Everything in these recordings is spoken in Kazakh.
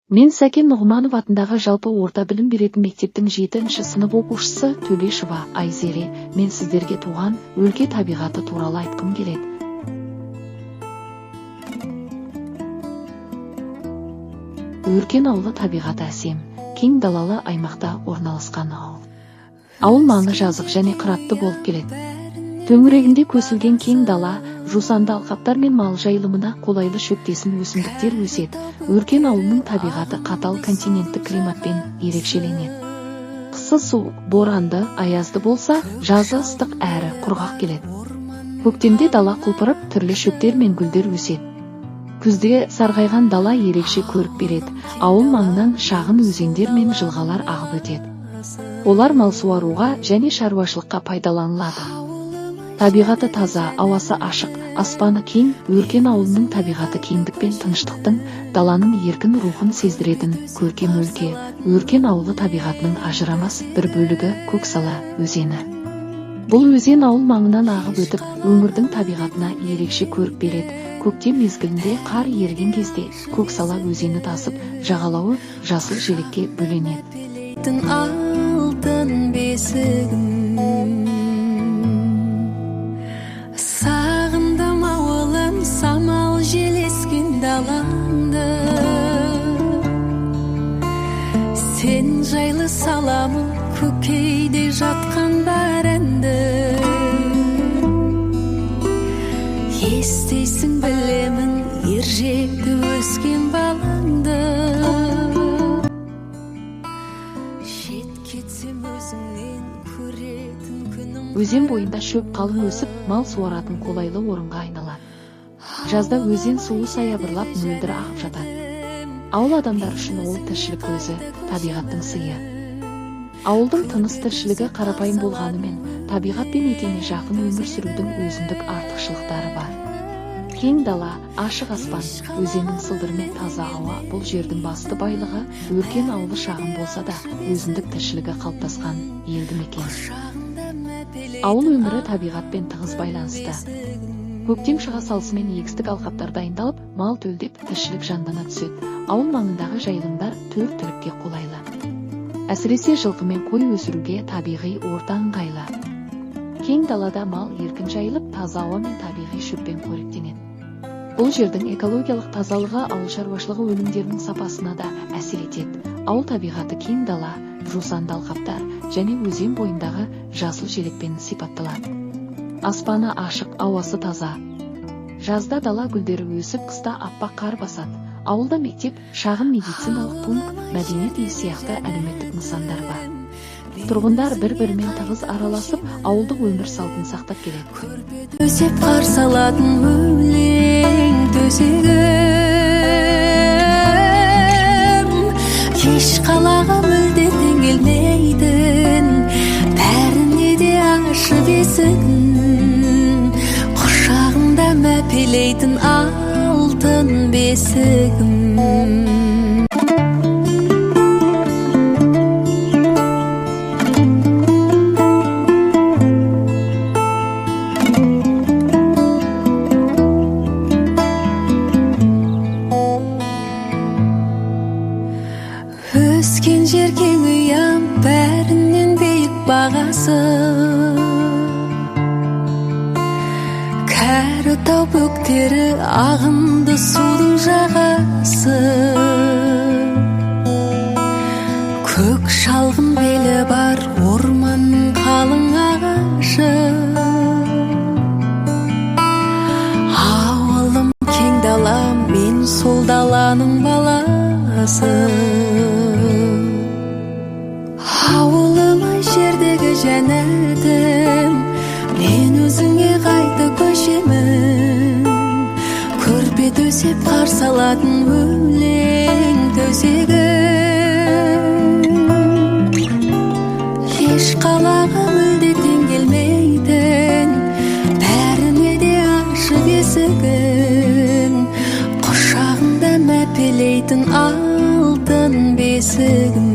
Мен Сәкен Нұғманов атындағы жалпы орта білім беретін мектептің 7-ші сынып оқушысы Төлешова Айзере. Мен сіздерге туған өлке табиғаты туралы айтқым келеді. Өркен ауылы табиғаты әсем, кең далалы аймақта орналасқан ауыл. Ауыл маңы жазық және қыратты болып келеді. Төңірегінде көсілген кең дала, жусанды алқаптар мен мал жайылымына қолайлы шөптесін өсімдіктер өседі. Өркен ауылының табиғаты қатал континенттік климатпен ерекшеленеді. Қысы суық, боранды, аязды болса, жазы ыстық әрі құрғақ келеді. Көктемде дала құлпырып, түрлі шөптер мен гүлдер өседі. Күзде сарғайған дала ерекше көрік береді. Ауыл маңынан шағын өзендер мен жылғалар ағып өтеді. Олар мал суаруға және шаруашылыққа пайдаланылады. Табиғаты таза, ауасы ашық, аспаны кең. Өркен ауылының табиғаты кеңдік пен тыныштықтың, даланың еркін рухын сездіретін көркем өлке. Өркен ауылы табиғатының ажырамас бір бөлігі Көксала өзені. Бұл өзен ауыл маңынан ағып өтіп, өңірдің табиғатына ерекше көрік береді. Көктем мезгілінде қар еріген кезде Көксала өзені тасып, жағалауы жасыл желекке бөленеді. Алтын бесігім, сағындым ауылым, самал желескен далаңды. Сен жайлы саламы көкейде жатқан бар әнді. Естейсің білемін ержетті өскен балаңды. Өзен бойында шөп қалың өсіп, мал суаратын қолайлы орынға айналады. Жазда өзен суы саябырлап мөлдір ағып жатады. Ауыл адамдар үшін ол тіршілік көзі, табиғаттың сыйы. Ауылдың тыныс тіршілігі қарапайым болғанымен, табиғатпен етене жақын өмір сүрудің өзіндік артықшылықтары бар. Кең дала, ашық аспан, өзеннің сылдырымен таза ауа бұл жердің басты байлығы. Өркен ауылы шағын болса да, өзіндік тіршілігі қалыптасқан елді мекен. Ауыл өмірі табиғатпен тығыз байланысты. Көктем шыға салысымен егістік алқаптар дайындалып, мал төлдеп, тіршілік жандана түседі. Ауыл маңындағы жайылымдар төрт-түлікке қолайлы. Әсіресе жылқы мен қой өсіруге табиғи орта ыңғайлы. Кең далада мал еркін жайылып, таза ауа мен табиғи шөппен қоректенеді. Бұл жердің экологиялық тазалығы ауыл шаруашылығы өнімдерінің сапасына да әсер етеді. Ауыл табиғаты кең дала, жусанды алқаптар және өзен бойындағы жасыл желекпен сипатталады. Аспаны ашық, ауасы таза. Жазда дала гүлдері өсіп, қыста аппақ қар басады. Ауылда мектеп, шағын медициналық пункт, мәдениет үйі сияқты әлеуметтік нысандар бар. Тұрғындар бір-бірімен тығыз араласып, ауылдық өмір салтын сақтап келеді. Төсеп қарсы алатын өлең төсегім, еш қалаға мүлдетен келмейтін, бәріне де ашық есігін, құшағында мәпелейтін алтын бесігім. Өскен жер кең ұям, бәрінен биік бағасы. Кәрі тау бөктері, ағынды судың жағасы. Көк шалғын белі бар, орманның қалың ағашы. Ауылым кең дала, мен сол даланың баласы. Ауылыма жердегі жәннатым, мен өзіңе қайта көшемін. Көрпе төсеп қарсы алатын өлең төсегім, еш қалаға мүлдетен келмейтін, бәріне де ашық есігін, құшағында мәпелейтін алтын бесігім.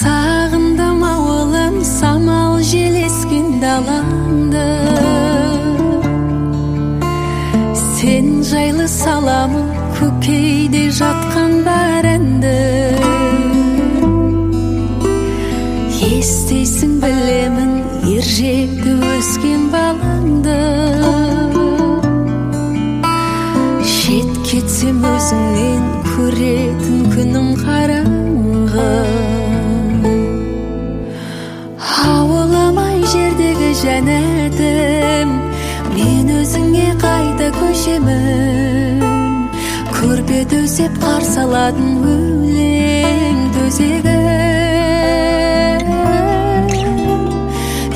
Сағындым ауылым, самал желескен далаңды. Сен жайлы саламы көкейде жатқан бар әнді естейсің білемін ержетті өскен балаңды кетсем өзіңнен көретін күнім қараңғы ауыламай жердегі жәннатым мен өзіңе қайта көшемін көрпе төсеп қарсы алатын өлең төсегім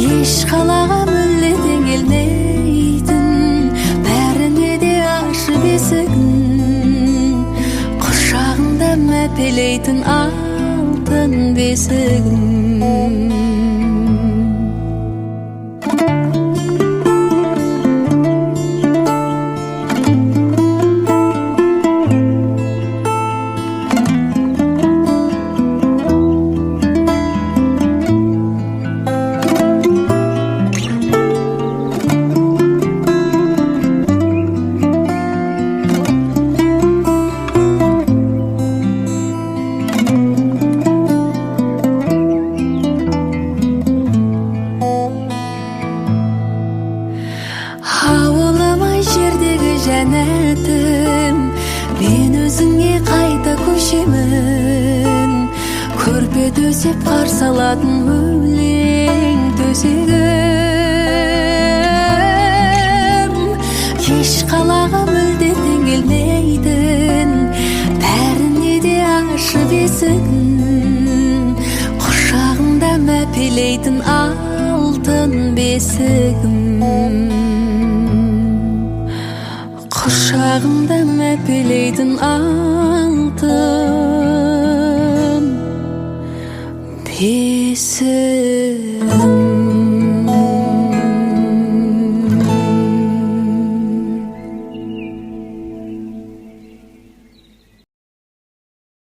еш қалаға мүлдем келмейтін бәріне де ашып есігін құшағында мәпелейтін алтын бесігім жәннатым мен өзіңе қайта көшемін көрпе төсеп қарсы алатын өлең төсегім еш қалаға мүлдем келмейтін бәріне де ашып есігін құшағында мәпелейтін алтын бесігім құшағымда мәпелейтін алтын бесігім